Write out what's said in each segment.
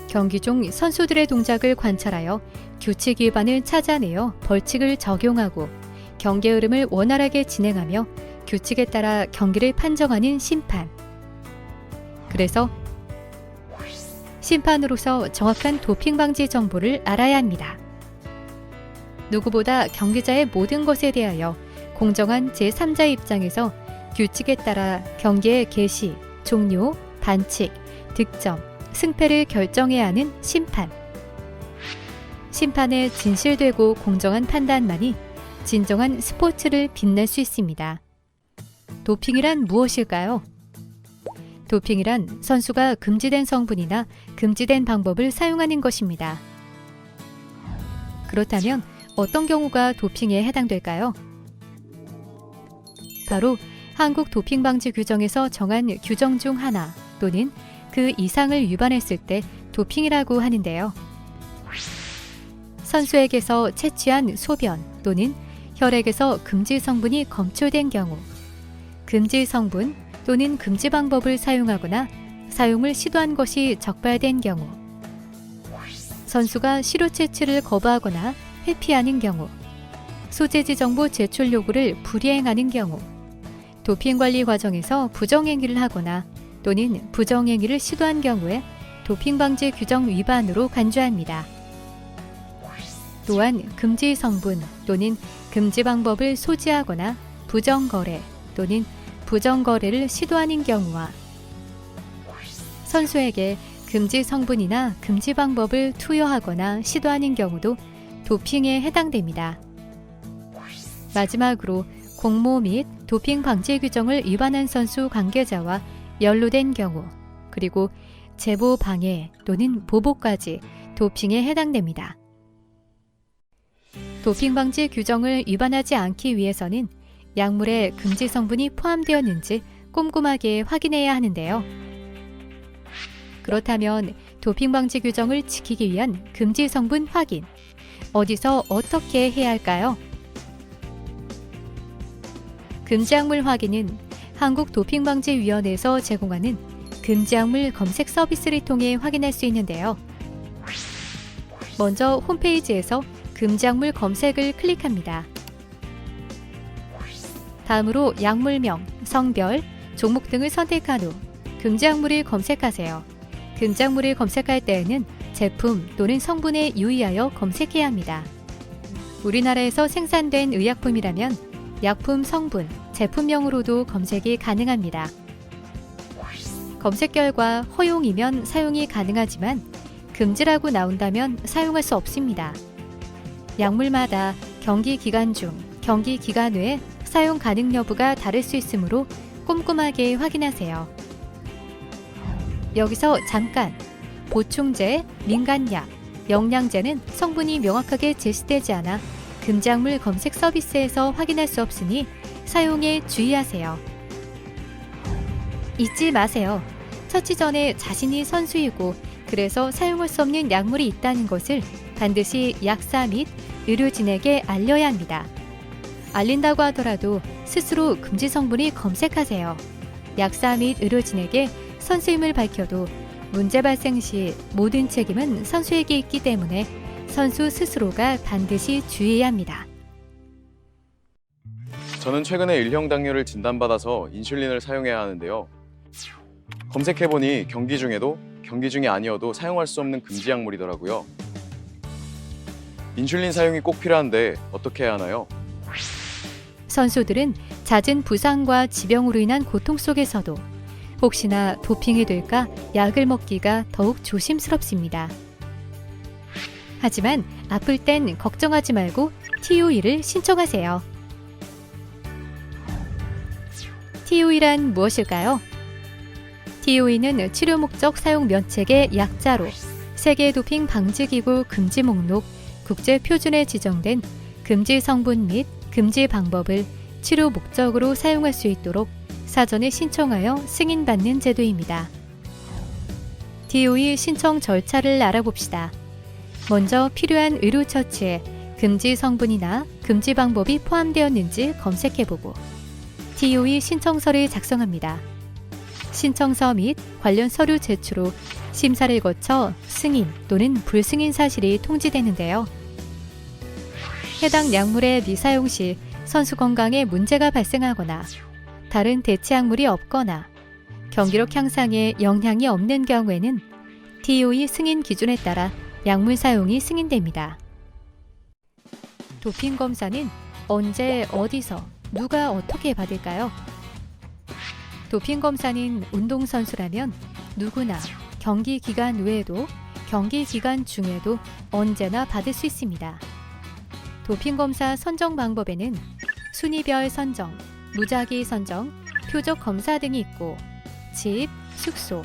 경기 중 선수들의 동작을 관찰하여 규칙 위반을 찾아내어 벌칙을 적용하고 경기 흐름을 원활하게 진행하며 규칙에 따라 경기를 판정하는 심판. 그래서 심판으로서 정확한 도핑 방지 정보를 알아야 합니다. 누구보다 경기자의 모든 것에 대하여 공정한 제3자의 입장에서 규칙에 따라 경기의 개시, 종료, 반칙, 득점, 승패를 결정해야 하는 심판. 심판의 진실되고 공정한 판단만이 진정한 스포츠를 빛낼 수 있습니다. 도핑이란 무엇일까요? 도핑이란 선수가 금지된 성분이나 금지된 방법을 사용하는 것입니다. 그렇다면 어떤 경우가 도핑에 해당될까요? 바로 한국 도핑 방지 규정에서 정한 규정 중 하나 또는 그 이상을 위반했을 때 도핑이라고 하는데요. 선수에게서 채취한 소변 또는 혈액에서 금지 성분이 검출된 경우, 금지 성분 또는 금지 방법을 사용하거나 사용을 시도한 것이 적발된 경우, 선수가 시료 채취를 거부하거나 회피하는 경우, 소재지 정보 제출 요구를 불이행하는 경우, 도핑 관리 과정에서 부정행위를 하거나 또는 부정행위를 시도한 경우에 도핑 방지 규정 위반으로 간주합니다. 또한 금지 성분 또는 금지 방법을 소지하거나 부정거래 또는 부정거래를 시도하는 경우와 선수에게 금지 성분이나 금지 방법을 투여하거나 시도하는 경우도 도핑에 해당됩니다. 마지막으로 공모 및 도핑 방지 규정을 위반한 선수 관계자와 연루된 경우, 그리고 제보 방해 또는 보복까지 도핑에 해당됩니다. 도핑 방지 규정을 위반하지 않기 위해서는 약물에 금지 성분이 포함되었는지 꼼꼼하게 확인해야 하는데요. 그렇다면 도핑 방지 규정을 지키기 위한 금지 성분 확인, 어디서 어떻게 해야 할까요? 금지 약물 확인은 한국도핑방지위원회에서 제공하는 금지 약물 검색 서비스를 통해 확인할 수 있는데요. 먼저 홈페이지에서 금지 약물 검색을 클릭합니다. 다음으로 약물명, 성별, 종목 등을 선택한 후 금지 약물을 검색하세요. 금지 약물을 검색할 때에는 제품 또는 성분에 유의하여 검색해야 합니다. 우리나라에서 생산된 의약품이라면 약품 성분, 제품명으로도 검색이 가능합니다. 검색 결과 허용이면 사용이 가능하지만 금지라고 나온다면 사용할 수 없습니다. 약물마다 경기 기간 중, 경기 기간 외에 사용 가능 여부가 다를 수 있으므로 꼼꼼하게 확인하세요. 여기서 잠깐! 보충제, 민간약, 영양제는 성분이 명확하게 제시되지 않아 금지약물 검색 서비스에서 확인할 수 없으니 사용에 주의하세요. 잊지 마세요. 처치 전에 자신이 선수이고 그래서 사용할 수 없는 약물이 있다는 것을 반드시 약사 및 의료진에게 알려야 합니다. 알린다고 하더라도 스스로 금지 성분을 검색하세요. 약사 및 의료진에게 선수임을 밝혀도 문제 발생 시 모든 책임은 선수에게 있기 때문에 선수 스스로가 반드시 주의해야 합니다. 저는 최근에 일형 당뇨를 진단받아서 인슐린을 사용해야 하는데요. 검색해보니 경기 중에도 경기 중이 아니어도 사용할 수 없는 금지 약물이더라고요. 인슐린 사용이 꼭 필요한데 어떻게 해야 하나요? 선수들은 잦은 부상과 지병으로 인한 고통 속에서도 혹시나 도핑이 될까 약을 먹기가 더욱 조심스럽습니다. 하지만 아플 땐 걱정하지 말고 TOE를 신청하세요. TOE란 무엇일까요? TOE는 치료 목적 사용 면책의 약자로 세계 도핑 방지기구 금지 목록 국제 표준에 지정된 금지 성분 및 금지 방법을 치료 목적으로 사용할 수 있도록 사전에 신청하여 승인받는 제도입니다. TOE 신청 절차를 알아봅시다. 먼저 필요한 의료처치에 금지 성분이나 금지 방법이 포함되었는지 검색해보고 TOE 신청서를 작성합니다. 신청서 및 관련 서류 제출 후 심사를 거쳐 승인 또는 불승인 사실이 통지되는데요. 해당 약물의 미사용 시 선수 건강에 문제가 발생하거나 다른 대체 약물이 없거나 경기력 향상에 영향이 없는 경우에는 DOE 승인 기준에 따라 약물 사용이 승인됩니다. 도핑 검사는 언제, 어디서, 누가 어떻게 받을까요? 도핑 검사는 운동선수라면 누구나 경기 기간 외에도 경기 기간 중에도 언제나 받을 수 있습니다. 도핑 검사 선정 방법에는 순위별 선정, 무작위 선정, 표적 검사 등이 있고 집, 숙소,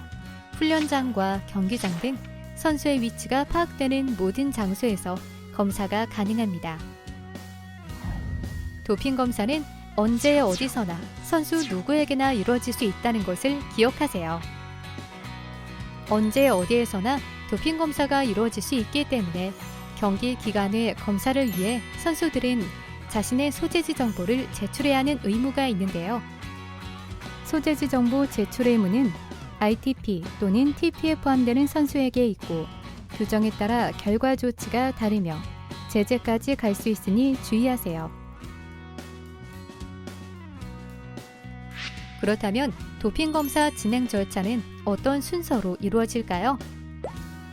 훈련장과 경기장 등 선수의 위치가 파악되는 모든 장소에서 검사가 가능합니다. 도핑 검사는 언제 어디서나 선수 누구에게나 이루어질 수 있다는 것을 기억하세요. 언제 어디에서나 도핑 검사가 이루어질 수 있기 때문에 경기 기간의 검사를 위해 선수들은 자신의 소재지 정보를 제출해야 하는 의무가 있는데요. 소재지 정보 제출 의무는 ITP 또는 TP에 포함되는 선수에게 있고 규정에 따라 결과 조치가 다르며 제재까지 갈 수 있으니 주의하세요. 그렇다면 도핑 검사 진행 절차는 어떤 순서로 이루어질까요?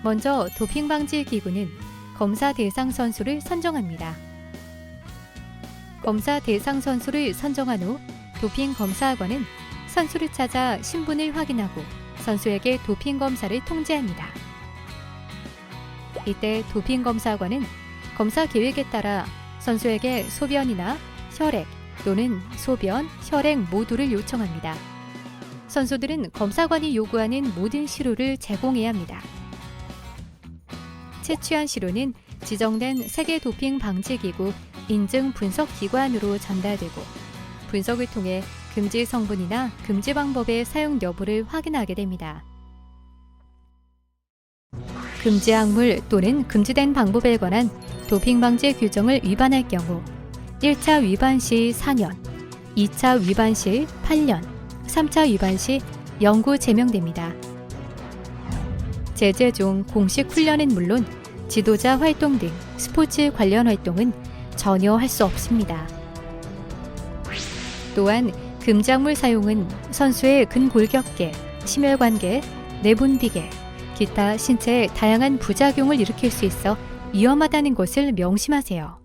먼저 도핑 방지 기구는 검사 대상 선수를 선정합니다. 검사 대상 선수를 선정한 후 도핑 검사학원은 선수를 찾아 신분을 확인하고 선수에게 도핑 검사를 통지합니다. 이때 도핑 검사관은 검사 계획에 따라 선수에게 소변이나 혈액 또는 소변, 혈액 모두를 요청합니다. 선수들은 검사관이 요구하는 모든 시료를 제공해야 합니다. 채취한 시료는 지정된 세계 도핑 방지기구 인증 분석 기관으로 전달되고 분석을 통해 금지 성분이나 금지 방법의 사용 여부를 확인하게 됩니다. 금지 약물 또는 금지된 방법에 관한 도핑 방지 규정을 위반할 경우 1차 위반 시 4년, 2차 위반 시 8년, 3차 위반 시 영구 제명됩니다. 제재 중 공식 훈련은 물론 지도자 활동 등 스포츠 관련 활동은 전혀 할 수 없습니다. 또한 금지약물 사용은 선수의 근골격계, 심혈관계, 내분비계, 기타 신체에 다양한 부작용을 일으킬 수 있어 위험하다는 것을 명심하세요.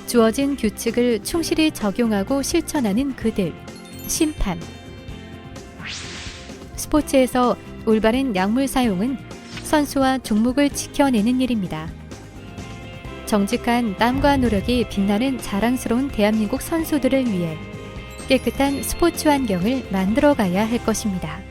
주어진 규칙을 충실히 적용하고 실천하는 그들, 심판. 스포츠에서 올바른 약물 사용은 선수와 종목을 지켜내는 일입니다. 정직한 땀과 노력이 빛나는 자랑스러운 대한민국 선수들을 위해 깨끗한 스포츠 환경을 만들어가야 할 것입니다.